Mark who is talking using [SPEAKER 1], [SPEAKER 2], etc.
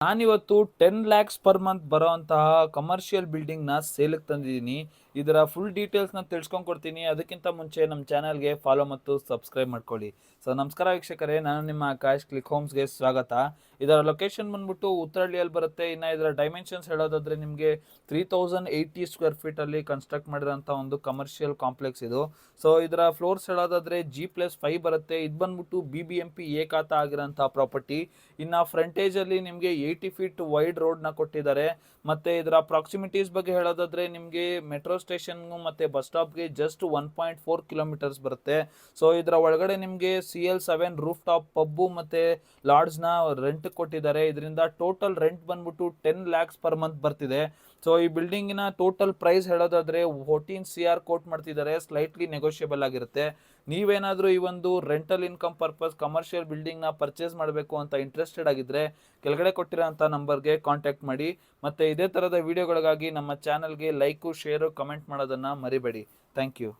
[SPEAKER 1] ನಾನಿವತ್ತು 10 lakhs per month ಬರೋಂತಹ commercial ಬಿಲ್ಡಿಂಗ್ನ ಸೇಲಿಗೆ ತಂದಿದ್ದೀನಿ. ಇದರ ಫುಲ್ ಡೀಟೇಲ್ಸ್ನ ತಿಳ್ಸ್ಕೊಂಡು ಕೊಡ್ತೀನಿ. ಅದಕ್ಕಿಂತ ಮುಂಚೆ ನಮ್ಮ ಚಾನಲ್ಗೆ ಫಾಲೋ ಮತ್ತು ಸಬ್ಸ್ಕ್ರೈಬ್ ಮಾಡ್ಕೊಳ್ಳಿ. ಸೊ ನಮಸ್ಕಾರ ವೀಕ್ಷಕರೇ, ನಾನು ನಿಮ್ಮ ಆಕಾಶ್. ಕ್ಲಿಕ್ ಹೋಮ್ಸ್ಗೆ ಸ್ವಾಗತ. ಇದರ ಲೊಕೇಶನ್ ಬಂದ್ಬಿಟ್ಟು ಉತ್ತರಹಳ್ಳಿಯಲ್ಲಿ ಬರುತ್ತೆ. ಇನ್ನು ಇದರ ಡೈಮೆನ್ಷನ್ಸ್ ಹೇಳೋದಾದ್ರೆ ನಿಮಗೆ 3080 ಸ್ಕ್ವೇರ್ ಫೀಟಲ್ಲಿ ಕನ್ಸ್ಟ್ರಕ್ಟ್ ಮಾಡಿರೋಂಥ ಒಂದು ಕಮರ್ಷಿಯಲ್ ಕಾಂಪ್ಲೆಕ್ಸ್ ಇದು. ಸೊ ಇದರ ಫ್ಲೋರ್ಸ್ ಹೇಳೋದಾದ್ರೆ G+5 ಬರುತ್ತೆ. ಇದು ಬಂದ್ಬಿಟ್ಟು BBMP ಏಕಾತ ಆಗಿರೋಂಥ ಪ್ರಾಪರ್ಟಿ. ಇನ್ನು ಫ್ರಂಟೇಜಲ್ಲಿ ನಿಮಗೆ 80 ಫೀಟ್ ವೈಡ್ ರೋಡ್ನ ಕೊಟ್ಟಿದ್ದಾರೆ. ಮತ್ತೆ ಇದರ ಪ್ರಾಕ್ಸಿಮಿಟೀಸ್ ಬಗ್ಗೆ ಹೇಳೋದಾದ್ರೆ ನಿಮಗೆ ಮೆಟ್ರೋ ಸ್ಟೇಷನ್ಗೂ ಮತ್ತೆ ಬಸ್ ಸ್ಟಾಪ್ಗೆ ಜಸ್ಟ್ 1.4 ಕಿಲೋಮೀಟರ್ಸ್ ಬರುತ್ತೆ. ಸೊ ಇದರ ಒಳಗಡೆ ನಿಮಗೆ CL7 ರೂಫ್ ಟಾಪ್ ಪಬ್ಬು ಮತ್ತೆ ಲಾಡ್ಜ್ನ ರೆಂಟ್ ಕೊಟ್ಟಿದ್ದಾರೆ. ಇದರಿಂದ ಟೋಟಲ್ ರೆಂಟ್ ಬಂದ್ಬಿಟ್ಟು 10 ಲ್ಯಾಕ್ಸ್ ಪರ್ ಮಂತ್ ಬರ್ತಿದೆ. ಸೊ ಈ ಬಿಲ್ಡಿಂಗಿನ ಟೋಟಲ್ ಪ್ರೈಸ್ ಹೇಳೋದಾದ್ರೆ 14 CR ಕೋಟ್ ಮಾಡ್ತಿದ್ದಾರೆ. ಸ್ಲೈಟ್ಲಿ ನೆಗೋಷಿಯಬಲ್ ಆಗಿರುತ್ತೆ. ನೀವೇನಾದರೂ ಈ ಒಂದು ರೆಂಟಲ್ ಇನ್ಕಮ್ ಪರ್ಪಸ್ ಕಮರ್ಷಿಯಲ್ ಬಿಲ್ಡಿಂಗ್ನ ಪರ್ಚೇಸ್ ಮಾಡಬೇಕು ಅಂತ ಇಂಟ್ರೆಸ್ಟೆಡ್ ಆಗಿದ್ರೆ ಕೆಳಗಡೆ ಕೊಟ್ಟಿರೋಂಥ ನಂಬರ್ಗೆ ಕಾಂಟ್ಯಾಕ್ಟ್ ಮಾಡಿ. ಮತ್ತು ಇದೇ ಥರದ ವಿಡಿಯೋಗಳಿಗಾಗಿ ನಮ್ಮ ಚಾನಲ್ಗೆ ಲೈಕು, ಶೇರು, ಕಮೆಂಟ್ ಮಾಡೋದನ್ನು ಮರಿಬೇಡಿ. Thank you.